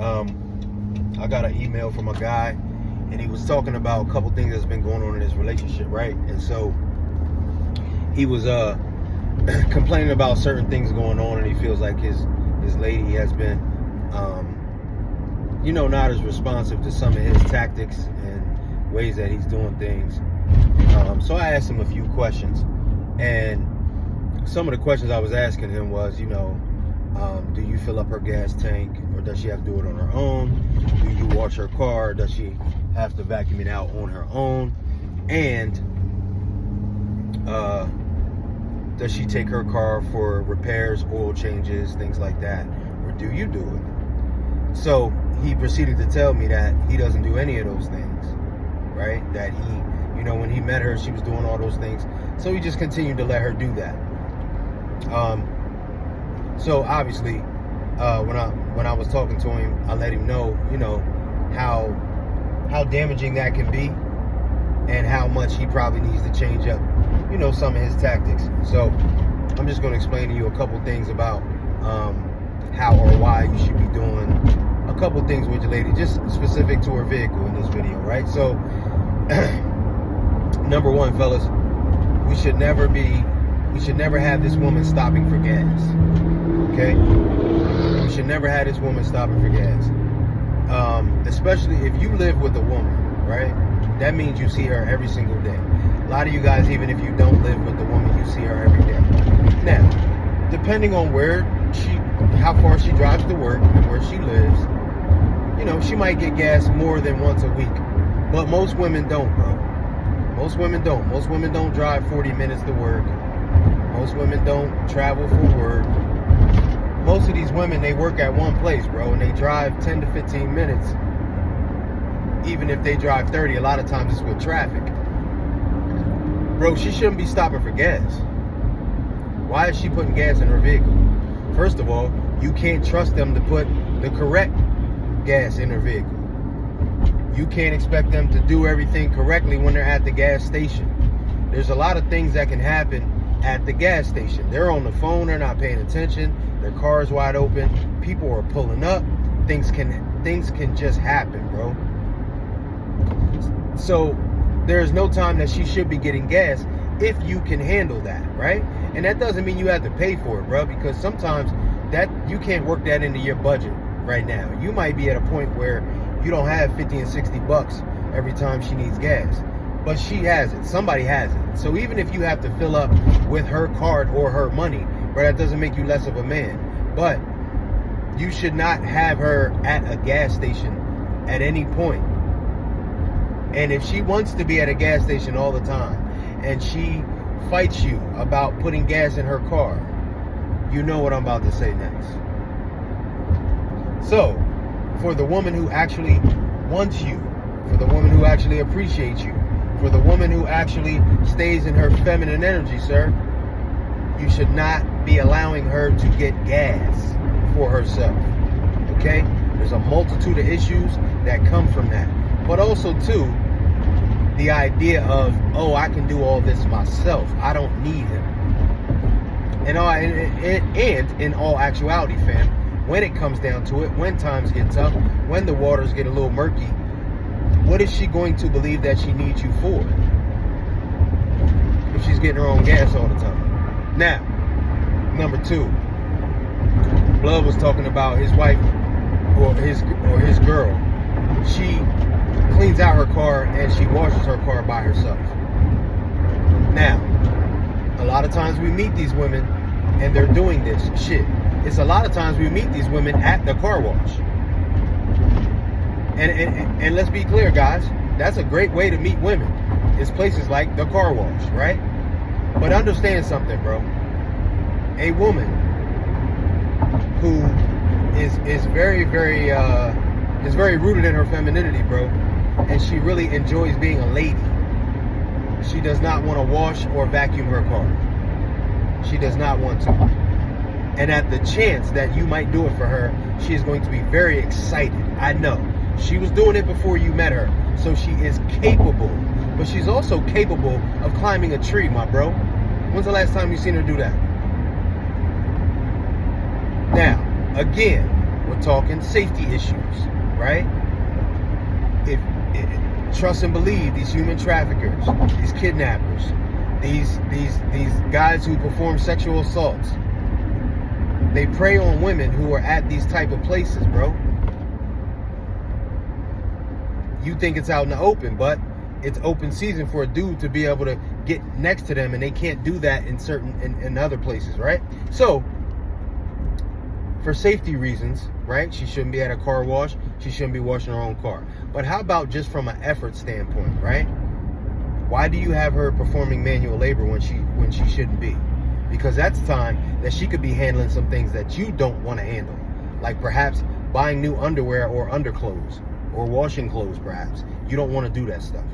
I got an email from a guy, and he was talking about a couple things that's been going on in his relationship, right? And so he was complaining about certain things going on, and he feels like his lady has been, not as responsive to some of his tactics and ways that he's doing things. So I asked him a few questions, and some of the questions I was asking him was, do you fill up her gas tank, or does she have to do it on her own? Do you wash her car? Does she have to vacuum it out on her own? And does she take her car for repairs, oil changes, things like that? Or do you do it? So he proceeded to tell me that he doesn't do any of those things, right? That he, when he met her, she was doing all those things. So he just continued to let her do that. So obviously, when I was talking to him, I let him know, how damaging that can be, and how much he probably needs to change up, some of his tactics. So I'm just going to explain to you a couple things about how or why you should be doing a couple things with your lady, just specific to her vehicle in this video, right? So number one, fellas, we should never have this woman stopping for gas. Okay? We should never have this woman stopping for gas. Especially if you live with a woman, right? That means you see her every single day. A lot of you guys, even if you don't live with the woman, you see her every day. Now, depending on how far she drives to work and where she lives, she might get gas more than once a week. But most women don't, bro. Most women don't. Most women don't drive 40 minutes to work. Most women don't travel for work. Most of these women, they work at one place, bro, and they drive 10 to 15 minutes. Even if they drive 30, a lot of times it's with traffic. Bro, she shouldn't be stopping for gas. Why is she putting gas in her vehicle? First of all, you can't trust them to put the correct gas in her vehicle. You can't expect them to do everything correctly when they're at the gas station. There's a lot of things that can happen at the gas station. They're on the phone, they're not paying attention, their car's wide open, people are pulling up, things can just happen, bro. So there's no time that she should be getting gas if you can handle that, right? And that doesn't mean you have to pay for it, bro, because sometimes that you can't work that into your budget right now. You might be at a point where you don't have 50 and 60 bucks every time she needs gas, but she has it. Somebody has it. So even if you have to fill up with her card or her money, but that doesn't make you less of a man. But you should not have her at a gas station at any point. And if she wants to be at a gas station all the time, and she fights you about putting gas in her car, you know what I'm about to say next. So, for the woman who actually wants you, for the woman who actually appreciates you, for the woman who actually stays in her feminine energy, sir, you should not be allowing her to get gas for herself. Okay? There's a multitude of issues that come from that. But also, too, the idea of, I can do all this myself. I don't need him. And in all actuality, fam, when it comes down to it, when times get tough, when the waters get a little murky, what is she going to believe that she needs you for if she's getting her own gas all the time? Now, number two, Blood was talking about his wife or his girl. She cleans out her car and she washes her car by herself. Now, a lot of times we meet these women and they're doing this shit. It's a lot of times we meet these women at the car wash. And let's be clear, guys, that's a great way to meet women. It's places like the car wash, right? But understand something, bro. A woman who is very, very rooted in her femininity, bro, and she really enjoys being a lady. She does not want to wash or vacuum her car. She does not want to. And at the chance that you might do it for her, she is going to be very excited. I know. She was doing it before you met her, so she is capable. But she's also capable of climbing a tree, my bro. When's the last time you seen her do that? Now, again, with talking safety issues, right? Trust and believe, these human traffickers, these kidnappers, these guys who perform sexual assaults, they prey on women who are at these type of places, bro. You think it's out in the open, but it's open season for a dude to be able to get next to them, and they can't do that in other places, right? So for safety reasons, right, she shouldn't be at a car wash, she shouldn't be washing her own car. But how about just from an effort standpoint, right? Why do you have her performing manual labor when she shouldn't be? Because that's time that she could be handling some things that you don't want to handle, like perhaps buying new underwear or underclothes, or washing clothes. Perhaps you don't want to do that stuff.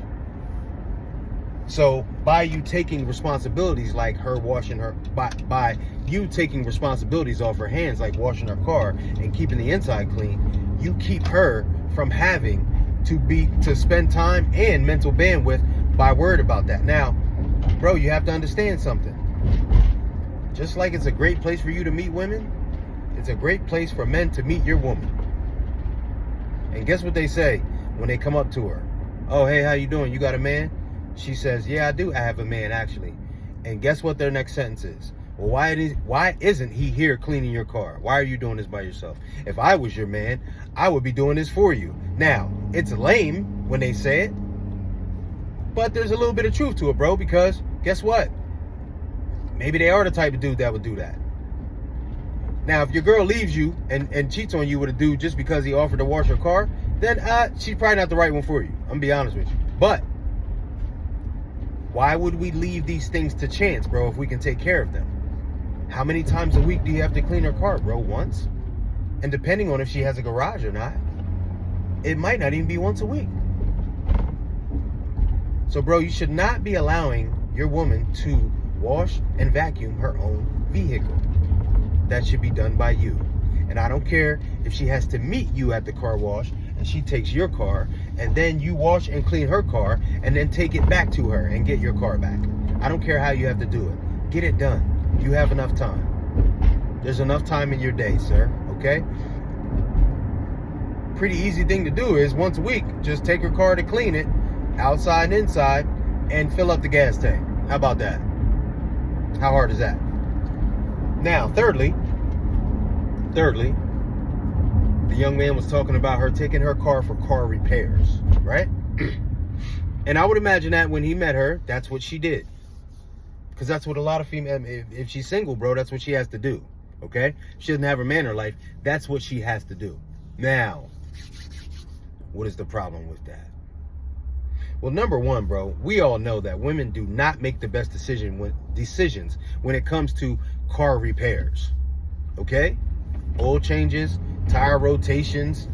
So by you taking responsibilities like her washing her, by you taking responsibilities off her hands like washing her car and keeping the inside clean, you keep her from having to spend time and mental bandwidth by worried about that. Now, bro, you have to understand something. Just like it's a great place for you to meet women, it's a great place for men to meet your woman. And guess what they say when they come up to her? Oh, hey, how you doing? You got a man? She says, yeah, I do. I have a man, actually. And guess what their next sentence is? Well, why isn't he here cleaning your car? Why are you doing this by yourself? If I was your man, I would be doing this for you. Now, it's lame when they say it, but there's a little bit of truth to it, bro, because guess what? Maybe they are the type of dude that would do that. Now, if your girl leaves you and cheats on you with a dude just because he offered to wash her car, then she's probably not the right one for you. I'm gonna be honest with you. But why would we leave these things to chance, bro, if we can take care of them? How many times a week do you have to clean her car, bro? Once? And depending on if she has a garage or not, it might not even be once a week. So, bro, you should not be allowing your woman to wash and vacuum her own vehicle. That should be done by you. And I don't care if she has to meet you at the car wash and she takes your car and then you wash and clean her car and then take it back to her and get your car back. I don't care how you have to do it. Get it done. You have enough time. There's enough time in your day, sir. Okay? Pretty easy thing to do is once a week, just take her car to clean it, outside and inside, and fill up the gas tank. How about that? How hard is that? Now, thirdly, the young man was talking about her taking her car for car repairs, right? And I would imagine that when he met her, that's what she did. Because that's what a lot of females, if she's single, bro, that's what she has to do, okay? She doesn't have a man in her life. That's what she has to do. Now, what is the problem with that? Well, number one, bro, we all know that women do not make the best decisions when it comes to car repairs, okay? Oil changes, tire rotations,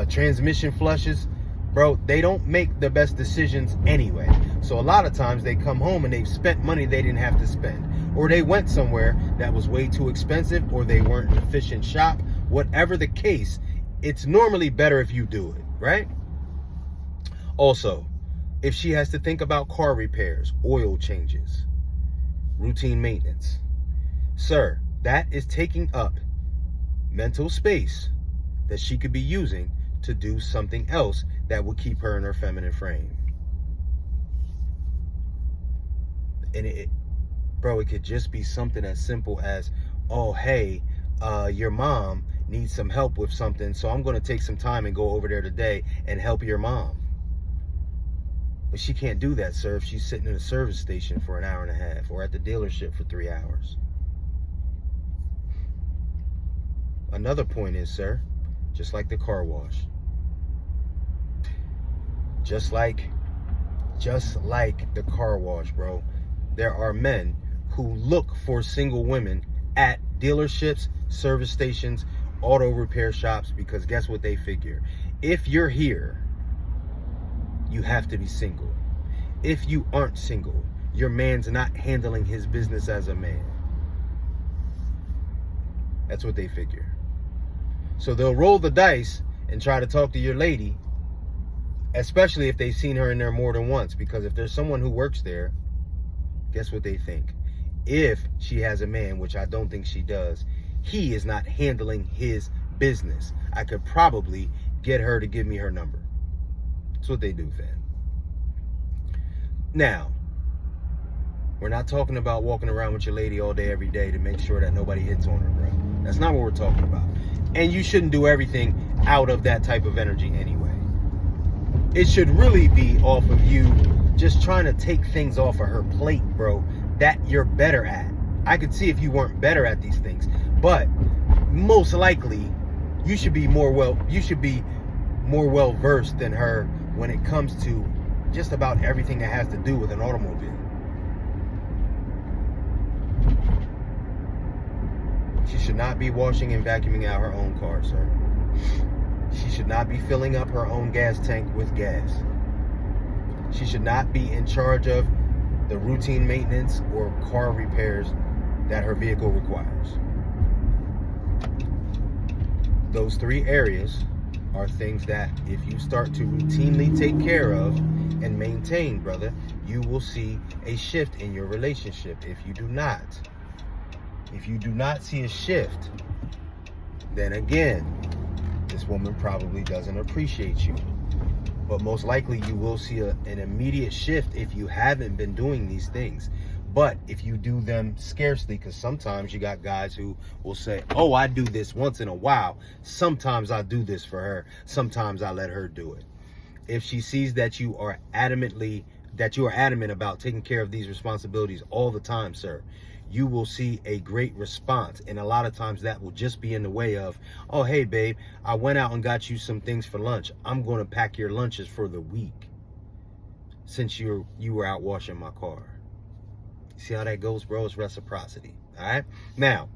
transmission flushes, bro, they don't make the best decisions anyway. So a lot of times they come home and they've spent money they didn't have to spend, or they went somewhere that was way too expensive, or they weren't an efficient shop. Whatever the case, it's normally better if you do it, right? Also, if she has to think about car repairs, oil changes, routine maintenance, sir, that is taking up mental space that she could be using to do something else that will keep her in her feminine frame. And bro, it could just be something as simple as, oh, hey, your mom needs some help with something, so I'm going to take some time and go over there today and help your mom. But she can't do that, sir, if she's sitting in a service station for an hour and a half or at the dealership for 3 hours. Another point is, sir, just like the car wash, just like the car wash, bro, there are men who look for single women at dealerships, service stations, auto repair shops, because guess what they figure? If you're here, you have to be single. If you aren't single, your man's not handling his business as a man. That's what they figure. So they'll roll the dice and try to talk to your lady, especially if they've seen her in there more than once, because if there's someone who works there, guess what they think? If she has a man, which I don't think she does, he is not handling his business. I could probably get her to give me her number. That's what they do, fam. Now, we're not talking about walking around with your lady all day, every day to make sure that nobody hits on her, bro. That's not what we're talking about. And you shouldn't do everything out of that type of energy anyway. It should really be off of you just trying to take things off of her plate, bro, that you're better at. I could see if you weren't better at these things, but most likely you should be more well versed than her when it comes to just about everything that has to do with an automobile. She should not be washing and vacuuming out her own car, sir. She should not be filling up her own gas tank with gas. She should not be in charge of the routine maintenance or car repairs that her vehicle requires. Those 3 areas are things that if you start to routinely take care of and maintain, brother, you will see a shift in your relationship. If you do not see a shift, then again, this woman probably doesn't appreciate you. But most likely you will see an immediate shift if you haven't been doing these things. But if you do them scarcely, because sometimes you got guys who will say, oh, I do this once in a while. Sometimes I do this for her. Sometimes I let her do it. If she sees that you are adamant about taking care of these responsibilities all the time, sir, you will see a great response. And a lot of times that will just be in the way of, oh, hey, babe, I went out and got you some things for lunch. I'm going to pack your lunches for the week since you were out washing my car. See how that goes, bro? It's reciprocity. All right. Now,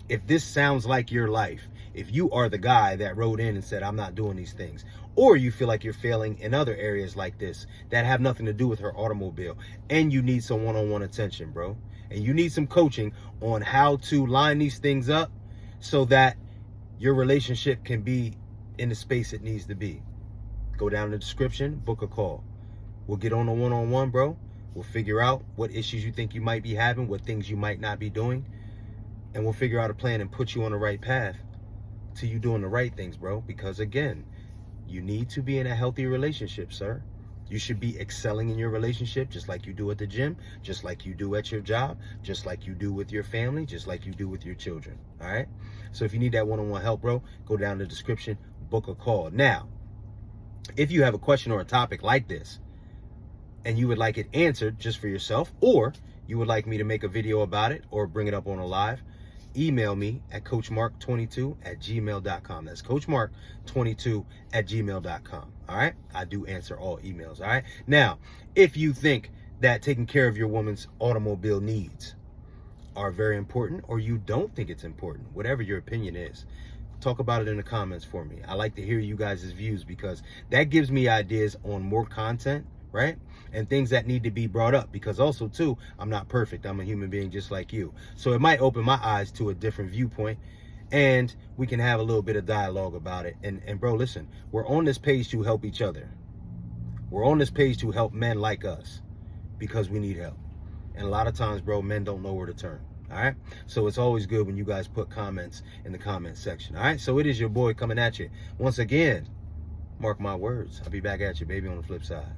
if this sounds like your life, if you are the guy that wrote in and said, I'm not doing these things, or you feel like you're failing in other areas like this that have nothing to do with her automobile, and you need some one-on-one attention, bro, and you need some coaching on how to line these things up so that your relationship can be in the space it needs to be, go down in the description, book a call. We'll get on a one-on-one, bro. We'll figure out what issues you think you might be having, what things you might not be doing, and we'll figure out a plan and put you on the right path to you doing the right things, bro. Because again, you need to be in a healthy relationship, sir. You should be excelling in your relationship just like you do at the gym, just like you do at your job, just like you do with your family, just like you do with your children, all right? So if you need that one-on-one help, bro, go down in the description, book a call. Now, if you have a question or a topic like this, and you would like it answered just for yourself, or you would like me to make a video about it or bring it up on a live, email me at coachmark22@gmail.com. That's coachmark22@gmail.com. All right. I do answer all emails. All right. Now, if you think that taking care of your woman's automobile needs are very important, or you don't think it's important, whatever your opinion is, talk about it in the comments for me. I like to hear you guys' views because that gives me ideas on more content, right? And things that need to be brought up, because also too, I'm not perfect. I'm a human being just like you. So it might open my eyes to a different viewpoint, and we can have a little bit of dialogue about it. And bro, listen, we're on this page to help each other. We're on this page to help men like us because we need help. And a lot of times, bro, men don't know where to turn. All right. So it's always good when you guys put comments in the comment section. All right. So it is your boy coming at you once again. Mark my words. I'll be back at you, baby, on the flip side.